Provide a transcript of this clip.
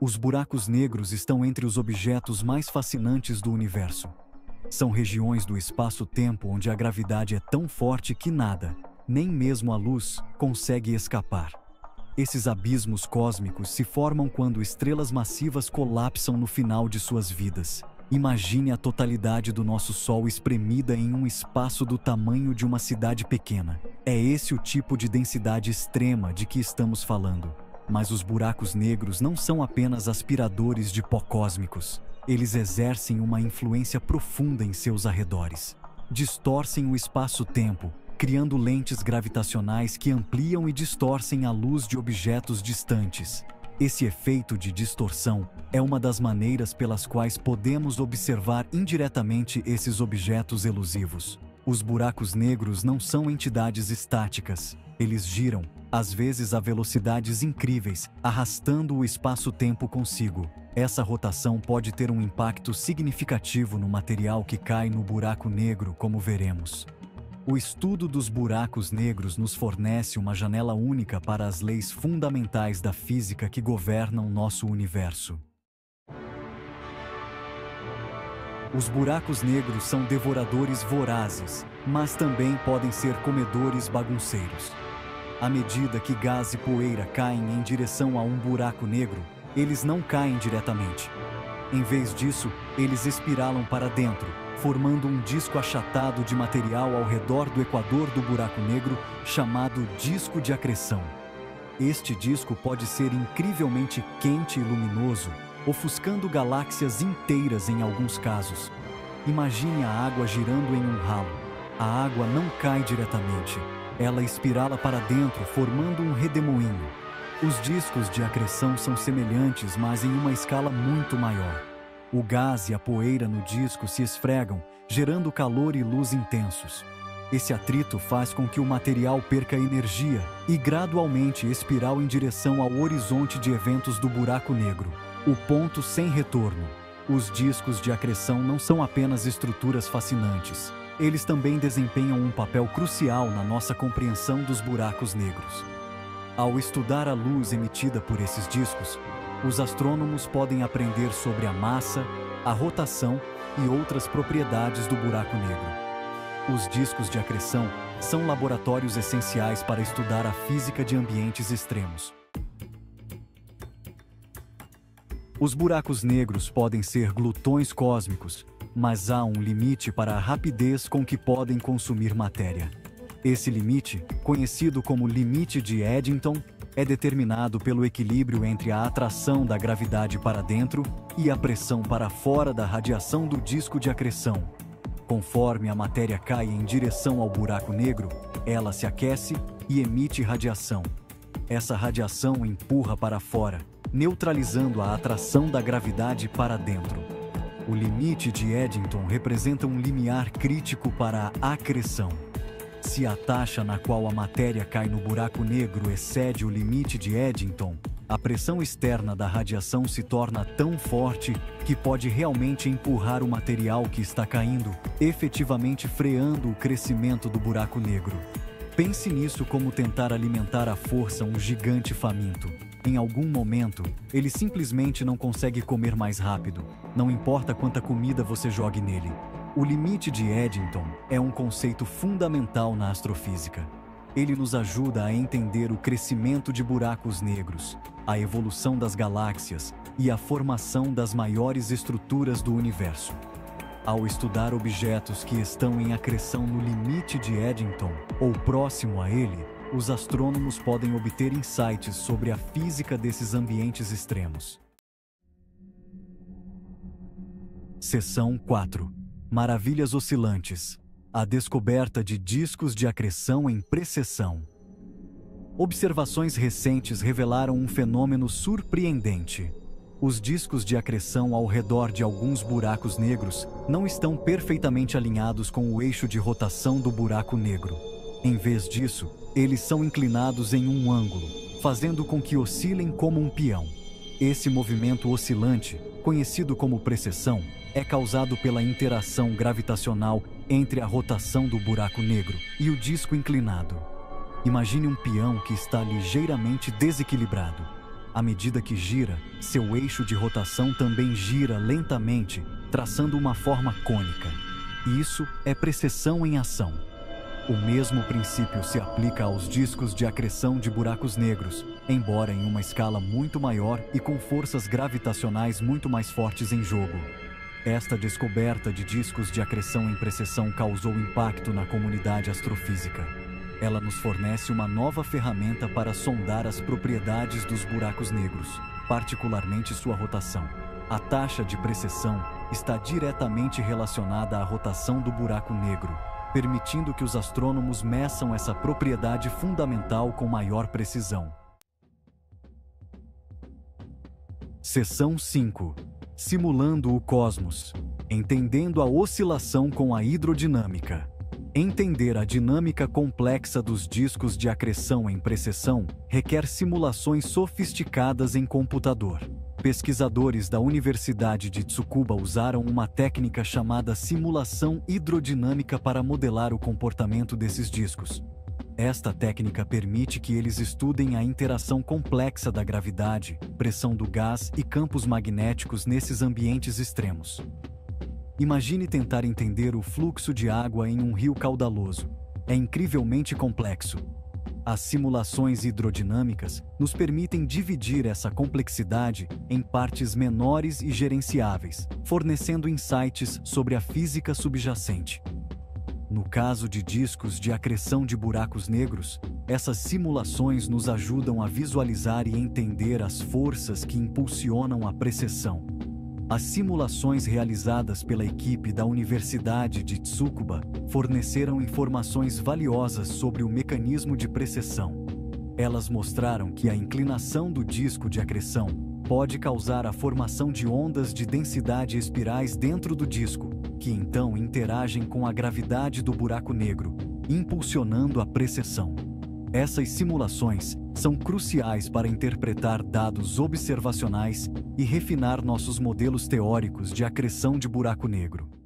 Os buracos negros estão entre os objetos mais fascinantes do universo. São regiões do espaço-tempo onde a gravidade é tão forte que nada, nem mesmo a luz, consegue escapar. Esses abismos cósmicos se formam quando estrelas massivas colapsam no final de suas vidas. Imagine a totalidade do nosso Sol espremida em um espaço do tamanho de uma cidade pequena. É esse o tipo de densidade extrema de que estamos falando. Mas os buracos negros não são apenas aspiradores de pó cósmicos. Eles exercem uma influência profunda em seus arredores. Distorcem o espaço-tempo, criando lentes gravitacionais que ampliam e distorcem a luz de objetos distantes. Esse efeito de distorção é uma das maneiras pelas quais podemos observar indiretamente esses objetos elusivos. Os buracos negros não são entidades estáticas. Eles giram, às vezes a velocidades incríveis, arrastando o espaço-tempo consigo. Essa rotação pode ter um impacto significativo no material que cai no buraco negro, como veremos. O estudo dos buracos negros nos fornece uma janela única para as leis fundamentais da física que governam nosso universo. Os buracos negros são devoradores vorazes, mas também podem ser comedores bagunceiros. À medida que gás e poeira caem em direção a um buraco negro, eles não caem diretamente. Em vez disso, eles espiralam para dentro, formando um disco achatado de material ao redor do equador do buraco negro, chamado disco de acreção. Este disco pode ser incrivelmente quente e luminoso, ofuscando galáxias inteiras em alguns casos. Imagine a água girando em um ralo. A água não cai diretamente. Ela espirala para dentro, formando um redemoinho. Os discos de acreção são semelhantes, mas em uma escala muito maior. O gás e a poeira no disco se esfregam, gerando calor e luz intensos. Esse atrito faz com que o material perca energia e gradualmente espiral em direção ao horizonte de eventos do buraco negro, o ponto sem retorno. Os discos de acreção não são apenas estruturas fascinantes. Eles também desempenham um papel crucial na nossa compreensão dos buracos negros. Ao estudar a luz emitida por esses discos, os astrônomos podem aprender sobre a massa, a rotação e outras propriedades do buraco negro. Os discos de acreção são laboratórios essenciais para estudar a física de ambientes extremos. Os buracos negros podem ser glutões cósmicos, mas há um limite para a rapidez com que podem consumir matéria. Esse limite, conhecido como limite de Eddington, é determinado pelo equilíbrio entre a atração da gravidade para dentro e a pressão para fora da radiação do disco de acreção. Conforme a matéria cai em direção ao buraco negro, ela se aquece e emite radiação. Essa radiação empurra para fora, neutralizando a atração da gravidade para dentro. O limite de Eddington representa um limiar crítico para a acreção. Se a taxa na qual a matéria cai no buraco negro excede o limite de Eddington, a pressão externa da radiação se torna tão forte que pode realmente empurrar o material que está caindo, efetivamente freando o crescimento do buraco negro. Pense nisso como tentar alimentar à força um gigante faminto. Em algum momento, ele simplesmente não consegue comer mais rápido, não importa quanta comida você jogue nele. O limite de Eddington é um conceito fundamental na astrofísica. Ele nos ajuda a entender o crescimento de buracos negros, a evolução das galáxias e a formação das maiores estruturas do universo. Ao estudar objetos que estão em acreção no limite de Eddington ou próximo a ele, os astrônomos podem obter insights sobre a física desses ambientes extremos. Seção 4. Maravilhas oscilantes. A descoberta de discos de acreção em precessão. Observações recentes revelaram um fenômeno surpreendente. Os discos de acreção ao redor de alguns buracos negros não estão perfeitamente alinhados com o eixo de rotação do buraco negro. Em vez disso, eles são inclinados em um ângulo, fazendo com que oscilem como um peão. Esse movimento oscilante, conhecido como precessão, é causado pela interação gravitacional entre a rotação do buraco negro e o disco inclinado. Imagine um peão que está ligeiramente desequilibrado. À medida que gira, seu eixo de rotação também gira lentamente, traçando uma forma cônica. Isso é precessão em ação. O mesmo princípio se aplica aos discos de acreção de buracos negros, embora em uma escala muito maior e com forças gravitacionais muito mais fortes em jogo. Esta descoberta de discos de acreção em precessão causou impacto na comunidade astrofísica. Ela nos fornece uma nova ferramenta para sondar as propriedades dos buracos negros, particularmente sua rotação. A taxa de precessão está diretamente relacionada à rotação do buraco negro, permitindo que os astrônomos meçam essa propriedade fundamental com maior precisão. Seção 5. Simulando o cosmos. Entendendo a oscilação com a hidrodinâmica. Entender a dinâmica complexa dos discos de acreção em precessão requer simulações sofisticadas em computador. Pesquisadores da Universidade de Tsukuba usaram uma técnica chamada simulação hidrodinâmica para modelar o comportamento desses discos. Esta técnica permite que eles estudem a interação complexa da gravidade, pressão do gás e campos magnéticos nesses ambientes extremos. Imagine tentar entender o fluxo de água em um rio caudaloso. É incrivelmente complexo. As simulações hidrodinâmicas nos permitem dividir essa complexidade em partes menores e gerenciáveis, fornecendo insights sobre a física subjacente. No caso de discos de acreção de buracos negros, essas simulações nos ajudam a visualizar e entender as forças que impulsionam a precessão. As simulações realizadas pela equipe da Universidade de Tsukuba forneceram informações valiosas sobre o mecanismo de precessão. Elas mostraram que a inclinação do disco de acreção pode causar a formação de ondas de densidade espirais dentro do disco, que então interagem com a gravidade do buraco negro, impulsionando a precessão. Essas simulações são cruciais para interpretar dados observacionais e refinar nossos modelos teóricos de acreção de buraco negro.